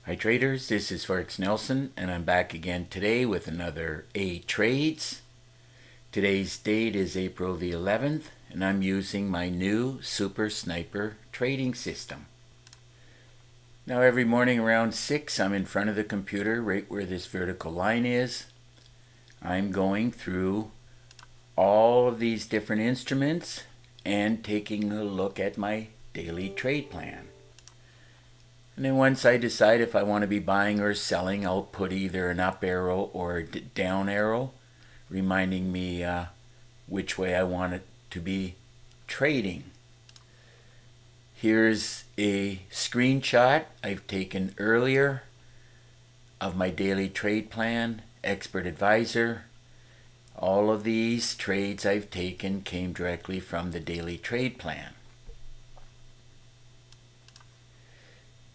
Hi traders, this is Forex Nelson and I'm back again today with another A Trades. Today's date is April the 11th and I'm using my new Super Sniper trading system. Now every morning around 6 I'm in front of the computer right where this vertical line is. I'm going through all of these different instruments and taking a look at my daily trade plan. And then once I decide if I want to be buying or selling, I'll put either an up arrow or a down arrow, reminding me which way I want it to be trading. Here's a screenshot I've taken earlier of my daily trade plan, Expert Advisor. All of these trades I've taken came directly from the daily trade plan.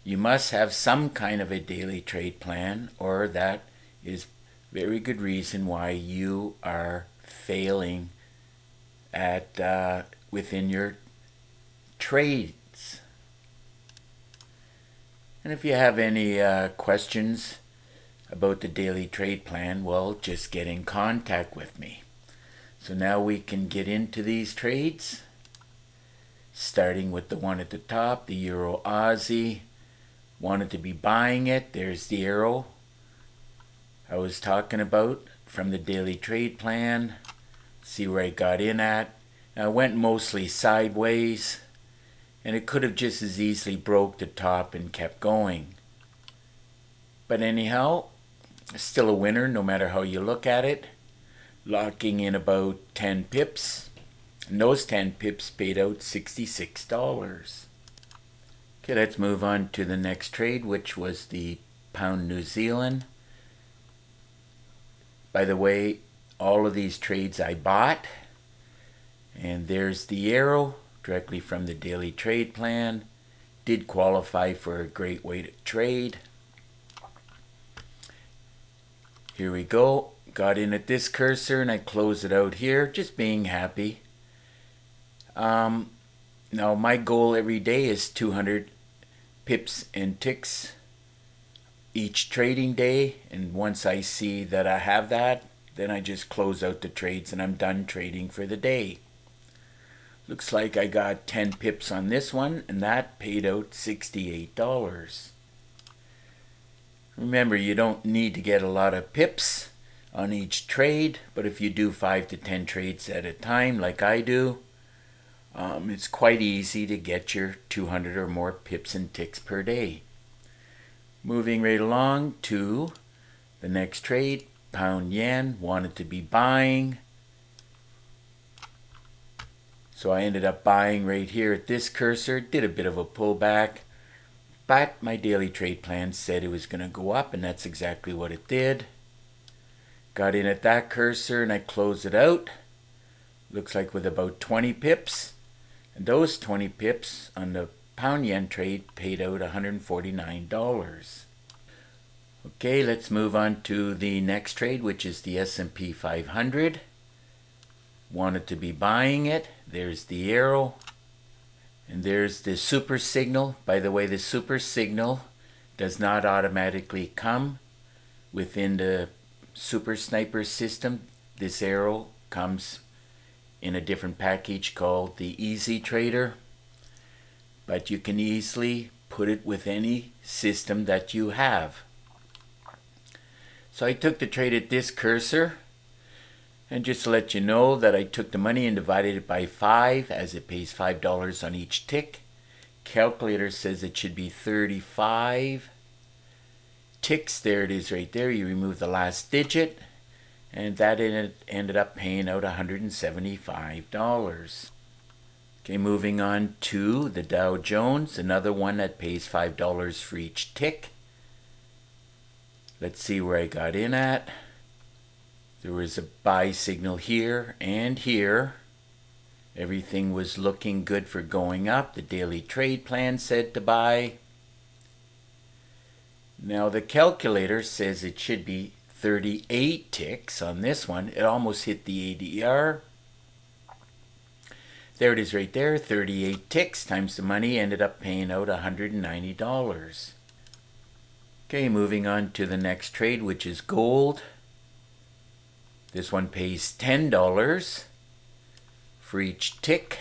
You must have some kind of a daily trade plan, or that is very good reason why you are failing at within your trades. And if you have any questions about the daily trade plan, well, just get in contact with me. So now we can get into these trades, starting with the one at the top, the Euro Aussie. Wanted to be buying it. There's the arrow I was talking about from the daily trade plan. See where I got in at. Now, I went mostly sideways, and it could have just as easily broke the top and kept going. But anyhow, still a winner no matter how you look at it. Locking in about 10 pips. And those 10 pips paid out $66. Okay, let's move on to the next trade, which was the Pound New Zealand. By the way, all of these trades I bought. And there's the arrow directly from the daily trade plan. Did qualify for a great way to trade. Here we go. Got in at this cursor and I close it out here, just being happy. Now my goal every day is 200 pips and ticks each trading day, and once I see that I have that, then I just close out the trades and I'm done trading for the day. Looks like I got 10 pips on this one and that paid out $68. Remember, you don't need to get a lot of pips on each trade, but if you do 5 to 10 trades at a time like I do, it's quite easy to get your 200 or more pips and ticks per day. Moving right along to the next trade, Pound Yen. Wanted to be buying, so I ended up buying right here at this cursor. Did a bit of a pullback, but my daily trade plan said it was going to go up, and that's exactly what it did. Got in at that cursor and I closed it out. Looks like with about 20 pips. And those 20 pips on the Pound Yen trade paid out $149. Okay, let's move on to the next trade, which is the S&P 500. Wanted to be buying it. There's the arrow. And there's the super signal. By the way, the super signal does not automatically come within the Super Sniper system. This arrow comes in a different package called the Easy Trader, but you can easily put it with any system that you have. So I took the trade at this cursor, and just to let you know that I took the money and divided it by 5, as it pays $5 on each tick. Calculator says it should be 35 ticks. There it is right there. You remove the last digit, and that ended up paying out $175. Okay, moving on to the Dow Jones, another one that pays $5 for each tick. Let's see where I got in at. There was a buy signal here and here. Everything was looking good for going up. The daily trade plan said to buy. Now the calculator says it should be 38 ticks on this one. It almost hit the ADR. There it is right there, 38 ticks times the money ended up paying out $190. Okay, moving on to the next trade, which is gold. This one pays $10 for each tick.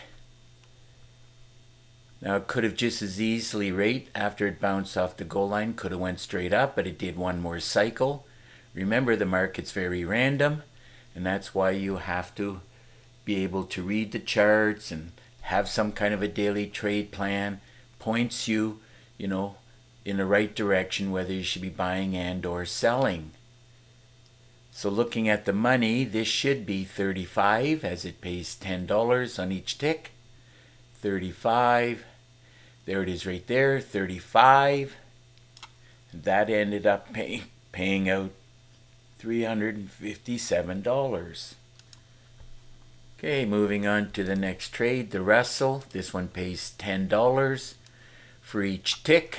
Now it could have just as easily, right after it bounced off the goal line, could have went straight up, but it did one more cycle. Remember, the market's very random, and that's why you have to be able to read the charts and have some kind of a daily trade plan. Points you, in the right direction, whether you should be buying and or selling. So looking at the money, this should be 35 as it pays $10 on each tick. 35. There it is right there, 35. That ended up paying out $357. Okay, moving on to the next trade, the Russell. This one pays $10 for each tick.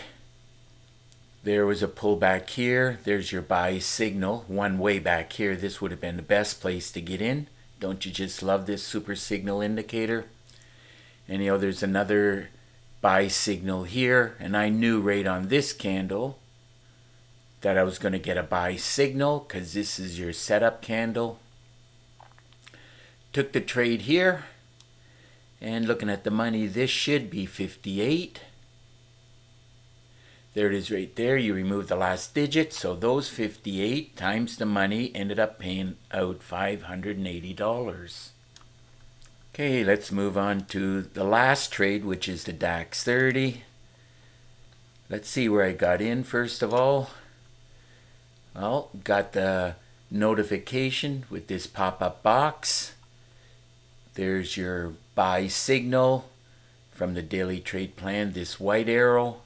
There was a pullback here. There's your buy signal. One way back here. This would have been the best place to get in. Don't you just love this super signal indicator? And there's another buy signal here. And I knew right on this candle that I was going to get a buy signal because this is your setup candle. Took the trade here. And looking at the money, this should be 58. There it is right there. You remove the last digit. So those 58 times the money ended up paying out $580. Okay, let's move on to the last trade, which is the DAX 30. Let's see where I got in first of all. Well, got the notification with this pop-up box. There's your buy signal from the daily trade plan, this white arrow.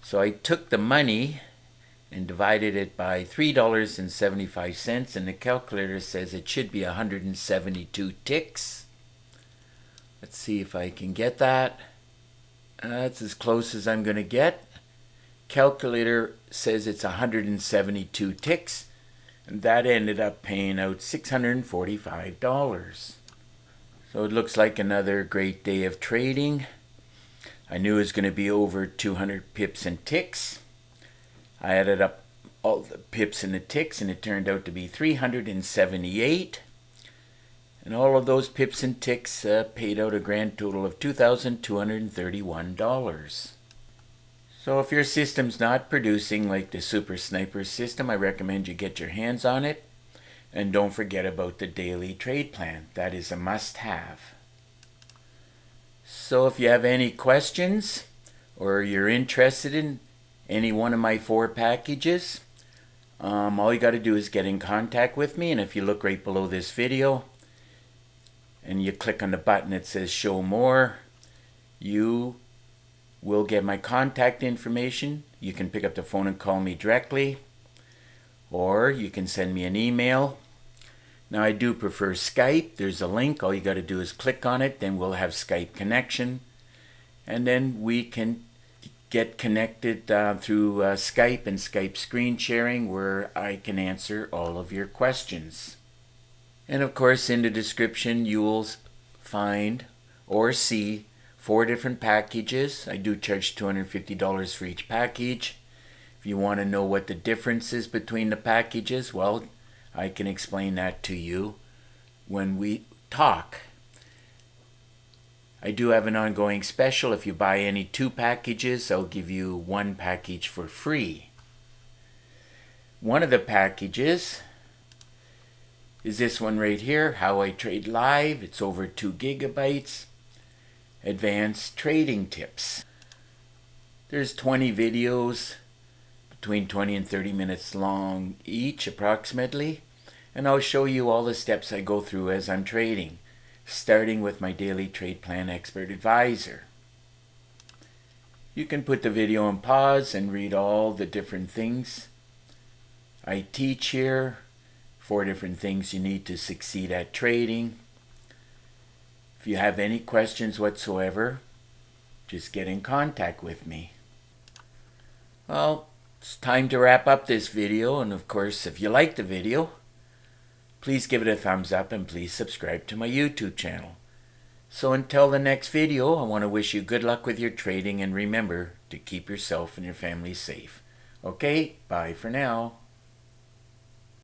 So I took the money and divided it by $3.75, and the calculator says it should be 172 ticks. Let's see if I can get that. That's as close as I'm going to get. Calculator says it's 172 ticks, and that ended up paying out $645. So it looks like another great day of trading. I knew it was going to be over 200 pips and ticks. I added up all the pips and the ticks, and it turned out to be 378. And all of those pips and ticks paid out a grand total of $2,231. So if your system's not producing like the Super Sniper system, I recommend you get your hands on it. And don't forget about the daily trade plan. That is a must-have. So if you have any questions or you're interested in any one of my 4 packages, all you got to do is get in contact with me. And if you look right below this video and you click on the button that says show more, you will get my contact information. You can pick up the phone and call me directly, or you can send me an email. Now I do prefer Skype. There's a link. All you got to do is click on it. Then we'll have Skype connection. And then we can get connected through Skype and Skype screen sharing, where I can answer all of your questions. And of course, in the description, you will find or see 4 different packages. I do charge $250 for each package. If you want to know what the difference is between the packages, well, I can explain that to you when we talk. I do have an ongoing special. If you buy any 2 packages, I'll give you 1 package for free. One of the packages is this one right here, How I Trade Live. It's over 2 gigabytes. Advanced trading tips. There's 20 videos, between 20 and 30 minutes long each approximately, and I'll show you all the steps I go through as I'm trading, starting with my daily trade plan expert advisor. You can put the video on pause and read all the different things I teach here, 4 different things you need to succeed at trading. If you have any questions whatsoever, just get in contact with me. Well, it's time to wrap up this video, and of course, if you like the video, please give it a thumbs up and please subscribe to my YouTube channel. So until the next video, I want to wish you good luck with your trading, and remember to keep yourself and your family safe. Okay, bye for now.